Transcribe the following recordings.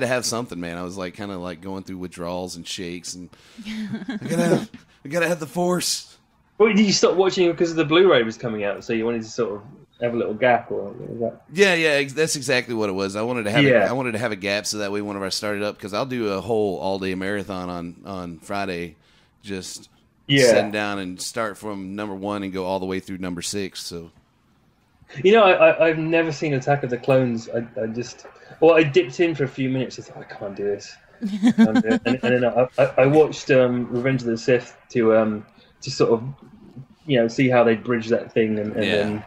had to have something, man. I was like kind of like going through withdrawals and shakes, and I gotta have the Force. Well, did you stop watching because the Blu-ray was coming out, so you wanted to sort of have a little gap, or was that? Yeah, that's exactly what it was. I wanted to have I wanted to have a gap so that way whenever I started up, because I'll do a whole all-day marathon on Friday, just sitting down and start from number 1 and go all the way through number 6. So, you know, I've never seen Attack of the Clones. I dipped in for a few minutes. I thought, I can't do this. And then I watched Revenge of the Sith to sort of, see how they bridge that thing, and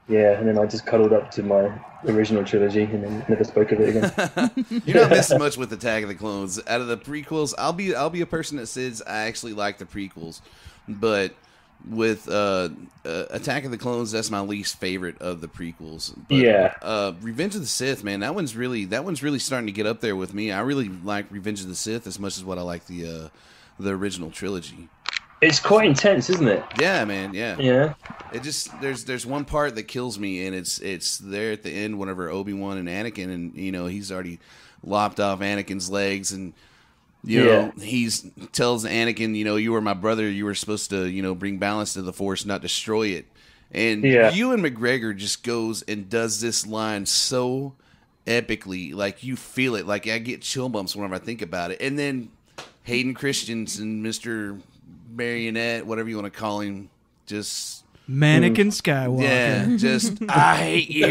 then I just cuddled up to my original trilogy and then never spoke of it again. You're not missing much with Attack of the Clones. Out of the prequels, I'll be a person that says I actually like the prequels, but with Attack of the Clones, that's my least favorite of the prequels. But, Revenge of the Sith, man, that one's really starting to get up there with me. I really like Revenge of the Sith as much as what I like the original trilogy. It's quite intense, isn't it? Yeah, man. Yeah. Yeah. It just there's one part that kills me, and it's there at the end whenever Obi-Wan and Anakin, and he's already lopped off Anakin's legs, and he tells Anakin, you were my brother, you were supposed to bring balance to the Force, not destroy it. And Ewan McGregor just goes and does this line so epically, like you feel it, like I get chill bumps whenever I think about it. And then Hayden Christensen, Mr. Marionette, whatever you want to call him, just Mannequin Skywalker. Yeah, just I hate you.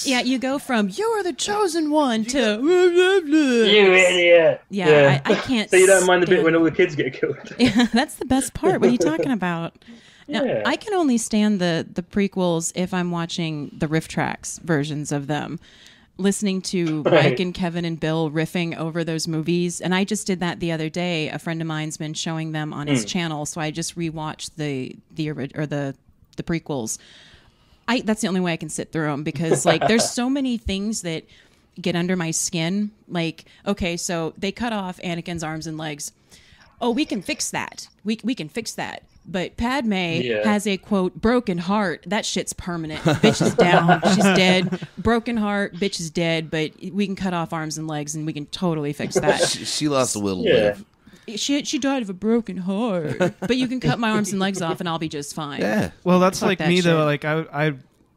Yeah, you go from "you're the chosen one" to "you idiot." Yeah. I can't. So you don't mind the bit when all the kids get killed? Yeah, that's the best part. What are you talking about? Now, I can only stand the prequels if I'm watching the riff tracks versions of them. Listening to Mike and Kevin and Bill riffing over those movies, and I just did that the other day. A friend of mine's been showing them on his channel, so I just rewatched the prequels. That's the only way I can sit through them, because there's so many things that get under my skin. Like, okay, so they cut off Anakin's arms and legs. Oh, we can fix that. We can fix that. But Padme has a, quote, broken heart. That shit's permanent. Bitch is down. She's dead. Broken heart. Bitch is dead. But we can cut off arms and legs, and we can totally fix that. She lost a will to live. She died of a broken heart. But you can cut my arms and legs off, and I'll be just fine. Yeah. Well, that's like me, though. Like, I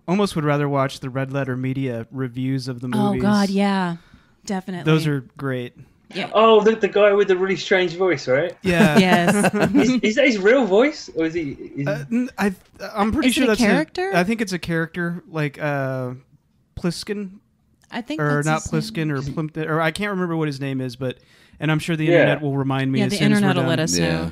almost would rather watch the Red Letter Media reviews of the movies. Oh, God, yeah. Definitely. Those are great. Yeah. Oh, the guy with the really strange voice, right? Yeah. Yes. Is that his real voice, or is he? I'm pretty sure that's a character. I think it's a character, like Pliskin. I think, or not Pliskin, or Plimpton, or I can't remember what his name is, and I'm sure the internet will remind me. Yeah, as the soon internet as we're will done. let us know.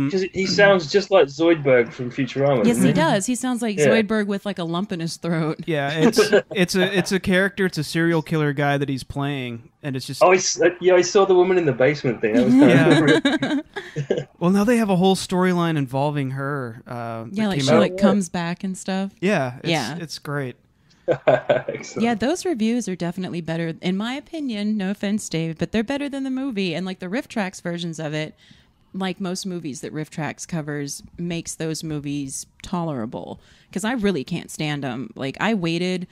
Because he sounds just like Zoidberg from Futurama. Yes, he does. He sounds like Zoidberg with like a lump in his throat. Yeah, it's a character. It's a serial killer guy that he's playing, and it's just. Oh, I saw the woman in the basement thing. That was kind of Well, now they have a whole storyline involving her. She comes back and stuff. Yeah, it's great. Yeah, those reviews are definitely better, in my opinion. No offense, Dave, but they're better than the movie. And like the Riff Tracks versions of it, like most movies that Riff Tracks covers, makes those movies tolerable. Because I really can't stand them. Like, I waited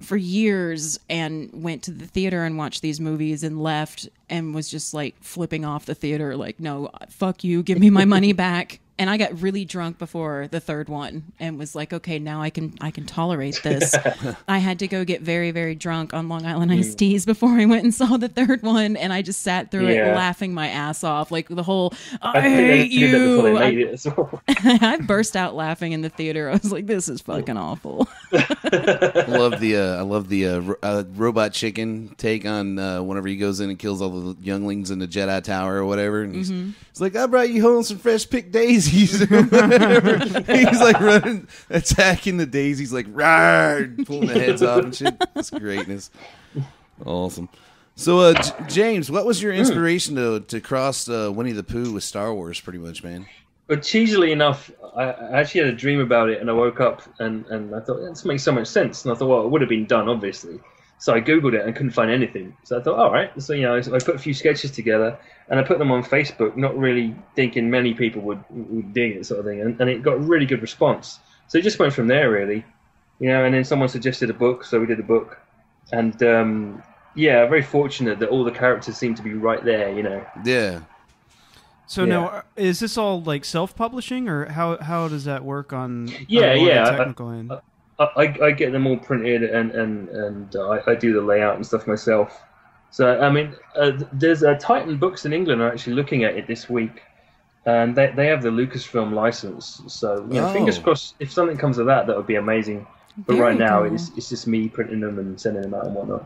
for years and went to the theater and watched these movies and left and was just like flipping off the theater, like, no, fuck you, give me my money back. And I got really drunk before the third one and was like, okay, now I can tolerate this. I had to go get very, very drunk on Long Island iced teas before I went and saw the third one, and I just sat through it laughing my ass off, like the whole I hate you. I burst out laughing in the theater. I was like, this is fucking awful. I love the Robot Chicken take on whenever he goes in and kills all the younglings in the Jedi Tower or whatever, and he's like, I brought you home some fresh picked daisies. He's like running, attacking the daisies, like rawr, pulling the heads off and shit. It's greatness. Awesome. So, James, what was your inspiration to cross Winnie the Pooh with Star Wars, pretty much, man? But cheesily enough, I actually had a dream about it, and I woke up and I thought, this makes so much sense. And I thought, well, it would have been done, obviously. So I Googled it and couldn't find anything. So I thought, all right. So, I put a few sketches together and I put them on Facebook, not really thinking many people would dig it, sort of thing. And it got a really good response. So it just went from there, really. And then someone suggested a book, so we did a book. And yeah, very fortunate that all the characters seem to be right there, you know. Yeah. So now, is this all like self-publishing, or how does that work on? Yeah, on yeah. the technical end? I get them all printed and I do the layout and stuff myself. So I mean, there's Titan Books in England are actually looking at it this week, and they have the Lucasfilm license. So you know, fingers crossed, if something comes of that, that would be amazing. But right now, it's just me printing them and sending them out and whatnot.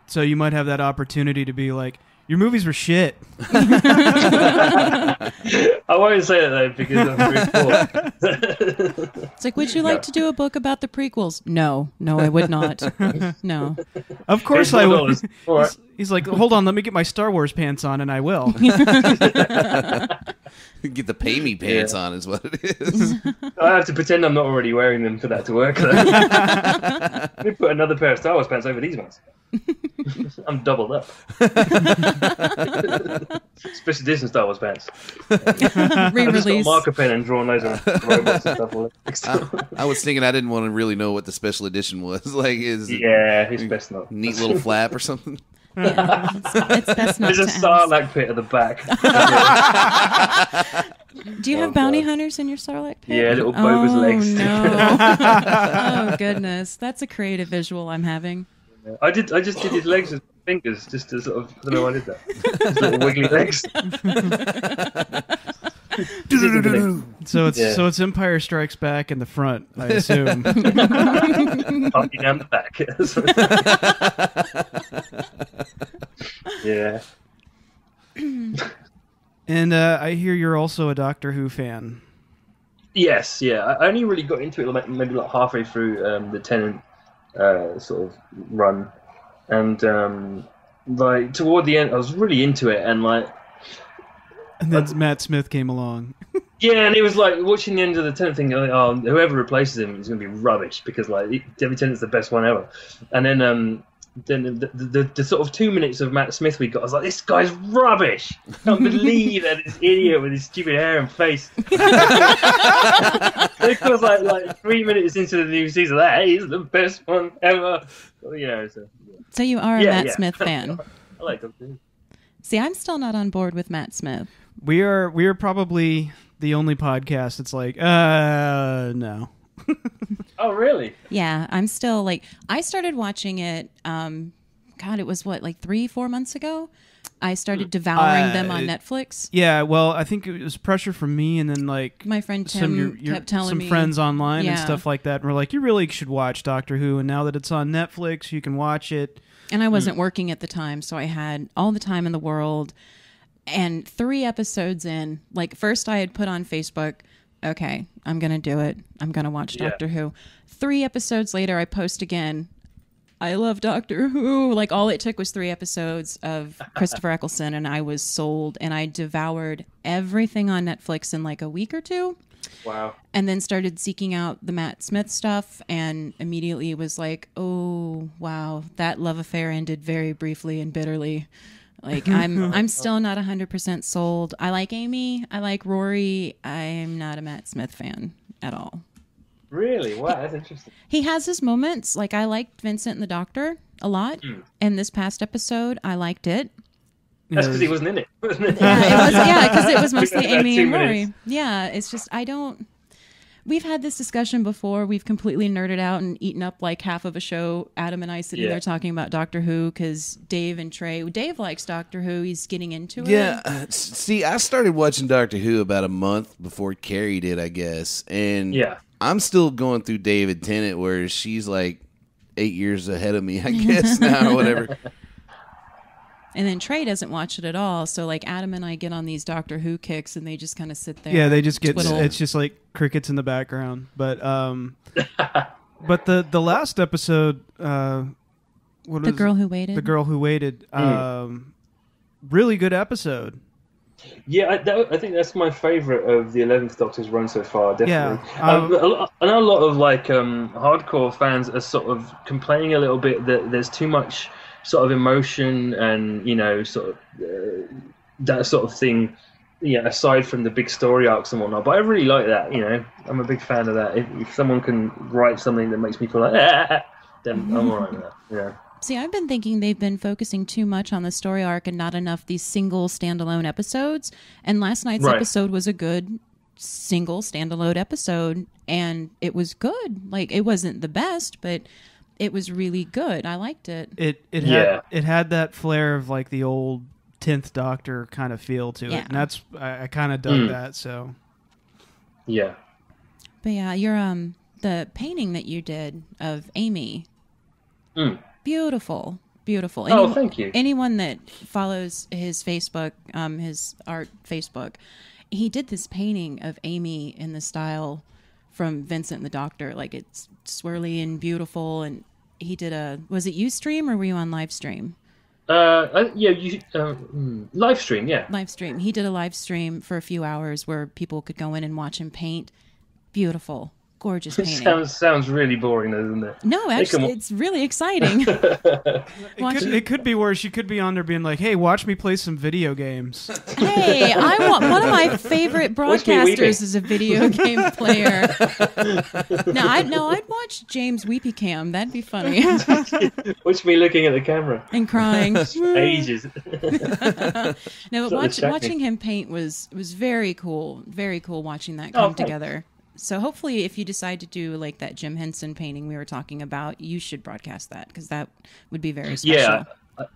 So you might have that opportunity to be like, your movies were shit. I won't say that though because I'm pretty poor. It's like, would you like to do a book about the prequels? No, I would not. No. Of course I would. All right. He's like, hold on, let me get my Star Wars pants on, and I will. Get the pay me pants on is what it is. I have to pretend I'm not already wearing them for that to work. Let me put another pair of Star Wars pants over these ones. I'm doubled up. Special edition Star Wars pants. Re-release. I just got a marker pen and drawn loads of robots and stuff. I was thinking I didn't want to really know what the special edition was. Like, it's best not. Neat little flap or something. Yeah, it's best not. There's a Sarlacc pit at the back. Do you have bounty hunters in your Sarlacc pit? Yeah, little Boba's legs. No. Oh goodness, that's a creative visual I'm having. I just did his legs with fingers, just to sort of. I don't know why I did that. His little wiggly legs. So it's Empire Strikes Back in the front, I assume. Party down the back. Yeah. And I hear you're also a Doctor Who fan. Yes, yeah. I only really got into it maybe like halfway through the Tennant sort of run, and like toward the end, I was really into it, and then Matt Smith came along. Yeah, and it was like watching the end of the Tennant thing. Like, oh, whoever replaces him is going to be rubbish because like David Tennant's the best one ever. And then the sort of 2 minutes of Matt Smith we got, I was like, this guy's rubbish. I can't believe that this idiot with his stupid hair and face. It was like 3 minutes into the new season. That is the best one ever. Yeah. So you are a Matt Smith fan. I like Doctor Who. See, I'm still not on board with Matt Smith. We are probably the only podcast that's like, no. Oh, really? Yeah, I'm still like, I started watching it, God, it was what, like 3-4 months ago? I started devouring them on Netflix. Yeah, well, I think it was pressure from me, and then like my friend Tim kept telling me. Some friends online and stuff like that, and we're like, you really should watch Doctor Who, and now that it's on Netflix, you can watch it. And I wasn't working at the time, so I had all the time in the world. And 3 episodes in, like first I had put on Facebook, okay, I'm going to do it. I'm going to watch Doctor Who. 3 episodes later, I post again, I love Doctor Who. Like all it took was 3 episodes of Christopher Eccleston, and I was sold, and I devoured everything on Netflix in like a week or 2. Wow. And then started seeking out the Matt Smith stuff, and immediately was like, oh, wow, that love affair ended very briefly and bitterly. Like, I'm still not 100% sold. I like Amy. I like Rory. I'm not a Matt Smith fan at all. Really? Wow, that's interesting. He has his moments. Like, I liked Vincent and the Doctor a lot. And this past episode, I liked it. That's because he wasn't in it, wasn't it? Yeah, because it was mostly Amy and Rory. Yeah, it's just, we've had this discussion before. We've completely nerded out and eaten up like half of a show. Adam and I sitting there talking about Doctor Who because Dave likes Doctor Who. He's getting into it. Yeah. See, I started watching Doctor Who about a month before Carrie did, I guess. And I'm still going through David Tennant, where she's like 8 years ahead of me, I guess, now or whatever. And then Trey doesn't watch it at all. So like Adam and I get on these Doctor Who kicks, and they just kind of sit there. Yeah, they just it's just like crickets in the background. But but the last episode, The Girl Who Waited, really good episode. Yeah, I think that's my favorite of the 11th Doctor's run so far, definitely. Yeah, I know a lot of like hardcore fans are sort of complaining a little bit that there's too much sort of emotion and, you know, sort of that sort of thing, you know, aside from the big story arcs and whatnot. But I really like that, you know. I'm a big fan of that. If someone can write something that makes me feel like, then I'm all right with that, yeah. See, I've been thinking they've been focusing too much on the story arc and not enough these single standalone episodes. And last night's episode was a good single standalone episode, and it was good. Like, it wasn't the best, but it was really good. I liked it. It had that flair of like the old 10th Doctor kind of feel to it, and that's I kind of dug that. So yeah, but yeah, your the painting that you did of Amy, beautiful. Thank you. Anyone that follows his Facebook, his art Facebook, he did this painting of Amy in the style from Vincent and the Doctor. Like, it's swirly and beautiful. And he did was it Ustream or were you on live stream? Live stream, yeah. Live stream. He did a live stream for a few hours where people could go in and watch him paint. Beautiful. Gorgeous painting. Sounds really boring, doesn't it? No, actually, it's really exciting. It could be worse. You could be on there being like, "Hey, watch me play some video games." Hey, one of my favorite broadcasters is a video game player. I'd watch James Weepy Cam. That'd be funny. Watch me looking at the camera and crying. Ages. No, but watching him paint was very cool. Very cool watching that come together. So hopefully if you decide to do like that Jim Henson painting we were talking about, you should broadcast that because that would be very special. Yeah,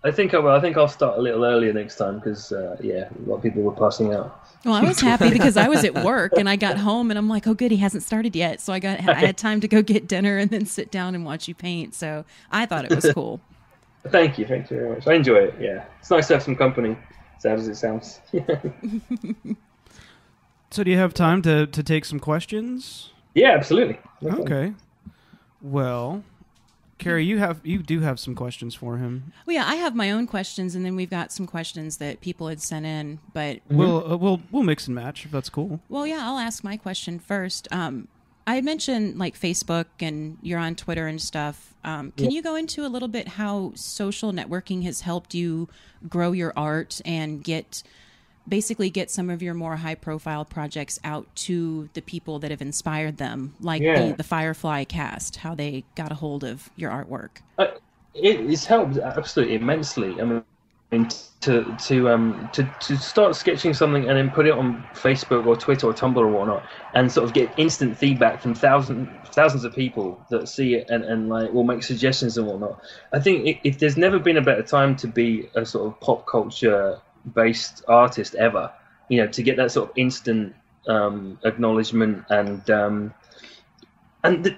I think I will. I think I'll start a little earlier next time because, a lot of people were passing out. Well, I was happy because I was at work and I got home and I'm like, oh, good, he hasn't started yet. So I had time to go get dinner and then sit down and watch you paint. So I thought it was cool. Thank you very much. I enjoy it, yeah. It's nice to have some company, sad as it sounds. So do you have time to take some questions? Yeah, absolutely. Okay. Well, Carrie, you do have some questions for him. Well, yeah, I have my own questions, and then we've got some questions that people had sent in. But we'll mix and match if that's cool. Well, yeah, I'll ask my question first. I mentioned like Facebook, and you're on Twitter and stuff. Can you go into a little bit how social networking has helped you grow your art and get some of your more high-profile projects out to the people that have inspired them, like the Firefly cast, how they got a hold of your artwork? It's helped absolutely immensely. I mean, to start sketching something and then put it on Facebook or Twitter or Tumblr or whatnot, and sort of get instant feedback from thousands of people that see it and like will make suggestions and whatnot. I think if there's never been a better time to be a sort of pop culture based artist ever, to get that sort of instant acknowledgement and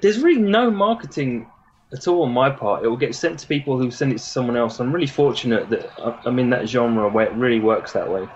there's really no marketing at all on my part. It will get sent to people who send it to someone else. I'm really fortunate that I'm in that genre where it really works that way,